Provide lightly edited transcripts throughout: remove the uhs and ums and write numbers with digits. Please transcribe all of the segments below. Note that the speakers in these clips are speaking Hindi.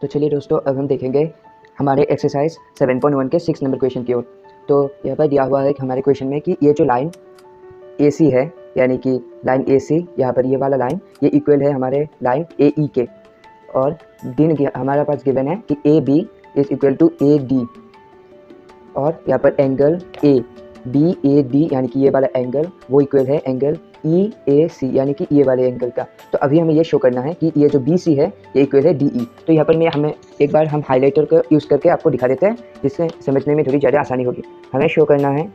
तो चलिए दोस्तों, अब हम देखेंगे हमारे एक्सरसाइज 7.1 के 6 नंबर क्वेश्चन की ओर। तो यहाँ पर दिया हुआ है कि हमारे क्वेश्चन में कि ये जो लाइन ए सी है, यानी कि लाइन ए सी, यहाँ पर ये वाला लाइन ये इक्वल है हमारे लाइन ए ई के, और हमारे पास गिवन है कि A B is equal to A D, और यहाँ पर angle A B A D यानी कि ये वाला एंगल वो इक्वल है एंगल ई ए सी यानी कि ये वाले एंगल का। तो अभी हमें ये शो करना है कि ये जो बी सी है ये इक्वल है डी ई। तो यहाँ पर हमें एक बार हम हाइलाइटर का यूज़ करके आपको दिखा देते हैं, जिससे समझने में थोड़ी ज़्यादा आसानी होगी। हमें शो करना है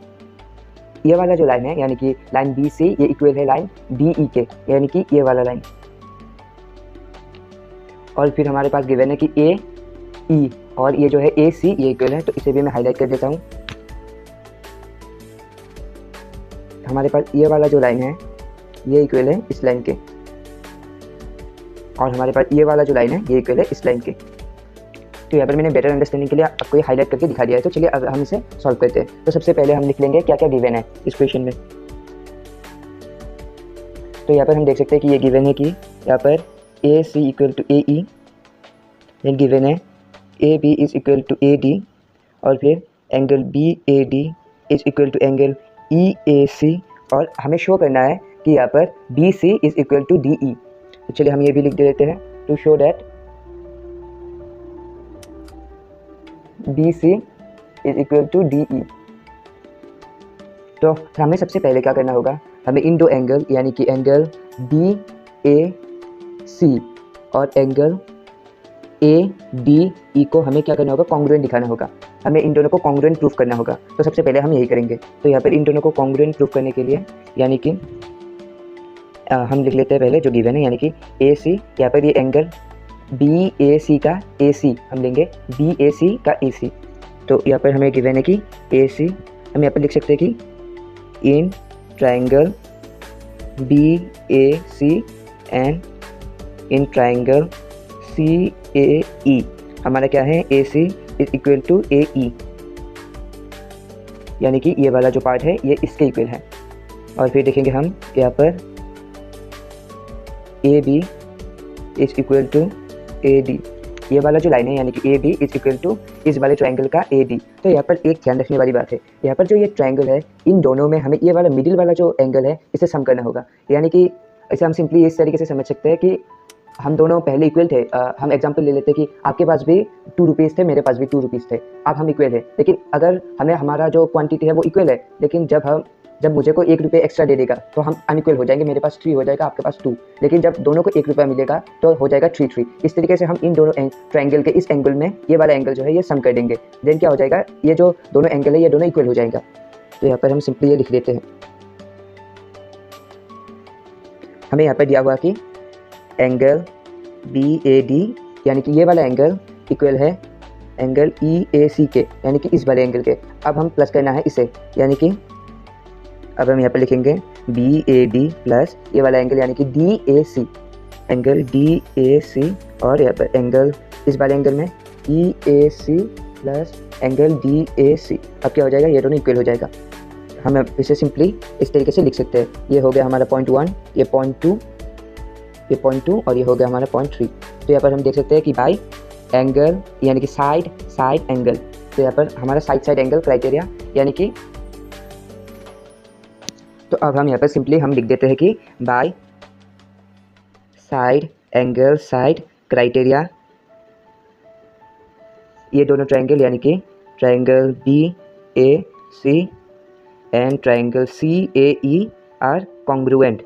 ये वाला जो लाइन है, यानी कि लाइन बी सी ये इक्वल है लाइन डी ई के, यानी कि ये वाला लाइन। और फिर हमारे पास गिवन है कि ए ई और ये जो है ए सी ये इक्वल है, तो इसे भी मैं हाईलाइट कर देता हूँ। हमारे पास ये वाला जो लाइन है ये इक्वल है इस लाइन के, और हमारे पास ये वाला जो लाइन है ये इक्वल है इस लाइन के। तो यहाँ पर मैंने बेटर अंडरस्टैंडिंग के लिए आपको ये हाईलाइट करके दिखा दिया है। तो चलिए अब हम इसे सॉल्व करते हैं। तो सबसे पहले हम लिख लेंगे क्या क्या गिवन है इस क्वेश्चन में। तो यहाँ पर हम देख सकते हैं कि ये गिवन है कि यहाँ पर A C equal to A E, then given है A B is equal to A D, और फिर angle B A D is equal to angle E A C, और हमें शो करना है कि यहाँ पर B C is equal to D E. तो चलिए हम ये भी लिख देते हैं, to show that B C is equal to D E. तो हमें सबसे पहले क्या करना होगा, हमें इन दो एंगल यानी कि एंगल बी ए सी और एंगल ए डी ई को हमें क्या करना होगा, कॉन्ग्रुएंट दिखाना होगा। हमें इन दोनों को कॉन्ग्रुएंट प्रूफ करना होगा। तो सबसे पहले हम यही करेंगे। तो यहाँ पर इन दोनों को कॉन्ग्रुएंट प्रूफ करने के लिए यानी कि हम लिख लेते हैं पहले जो गिवन है, यानी कि ए सी, यहाँ पर ये एंगल बी ए सी का ए सी हम लेंगे बी ए सी का ए सी। तो यहाँ पर हमें गिवन है कि ए सी, हम यहाँ पर लिख सकते हैं कि in triangle B A C and in triangle C A E, हमारा क्या है A C is equal to A E, यानी कि ये वाला जो पार्ट है ये इसके इक्वल है। और फिर देखेंगे हम यहाँ पर A B is equal to A D, ये वाला जो लाइन है यानी कि A B is equal to इस वाले ट्रायंगल का ए डी। तो यहाँ पर एक ध्यान रखने वाली बात है, यहाँ पर जो ये ट्रायंगल है इन दोनों में हमें ये वाला मिडिल वाला जो एंगल है इसे सम करना होगा। यानी कि इसे हम सिंपली इस तरीके से समझ सकते हैं कि हम दोनों पहले इक्वल थे। हम एग्जांपल ले लेते हैं कि आपके पास भी 2 रुपीज़ थे, मेरे पास भी 2 रुपीज़ थे, अब हम इक्वल है। लेकिन अगर हमें हमारा जो क्वांटिटी है वो इक्वल है, लेकिन जब मुझे को 1 रुपये एक्स्ट्रा दे देगा तो हम अनइक्वल हो जाएंगे। मेरे पास 3 हो जाएगा, आपके पास 2, लेकिन जब दोनों को 1 रुपया मिलेगा तो हो जाएगा 3। इस तरीके से हम इन दोनों ट्रायंगल के इस एंगल में ये वाला एंगल जो है ये सम कर देंगे। देन क्या हो जाएगा, ये जो दोनों एंगल है ये दोनों इक्वल हो जाएगा। तो यहाँ पर हम सिंपली ये लिख लेते हैं। हमें यहाँ पर दिया हुआ कि एंगल बी ए डी यानी कि ये वाला एंगल इक्वल है एंगल ई ए सी के, यानी कि इस वाले एंगल के। अब हम प्लस करना है इसे, यानी कि अब हम यहाँ पर लिखेंगे बी ए डी प्लस ये वाला एंगल यानी कि D A C, angle D A C, और यहाँ पर एंगल इस वाले एंगल में E A C plus angle D A C. अब क्या हो जाएगा, ये दोनों इक्वल हो जाएगा। हम इसे सिंपली इस तरीके से लिख सकते हैं। ये हो गया हमारा पॉइंट 1, ये पॉइंट 2, ये पॉइंट 2, और ये हो गया हमारा पॉइंट 3। तो यहाँ पर हम देख सकते हैं कि बाई एंगल यानी कि साइड एंगल, तो यहाँ पर हमारा साइड एंगल क्राइटेरिया यानी कि, तो अब हम यहाँ पर सिंपली हम लिख देते हैं कि बाय साइड एंगल क्राइटेरिया, ये दोनों ट्रायंगल यानी कि triangle B A C and triangle C A E are congruent.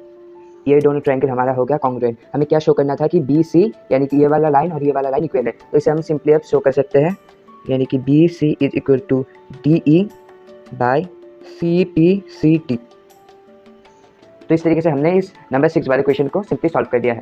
ये दोनों ट्रायंगल हमारा हो गया कॉन्ग्रुएंट। हमें क्या शो करना था कि बी सी यानी कि ये वाला लाइन और ये वाला लाइन इक्वल है। तो इसे हम सिंपली अब शो कर सकते हैं, यानी कि B C is equal to D E by C P C T. तो इस तरीके से हमने इस नंबर 6 वाले क्वेश्चन को सिंपली सॉल्व कर दिया है।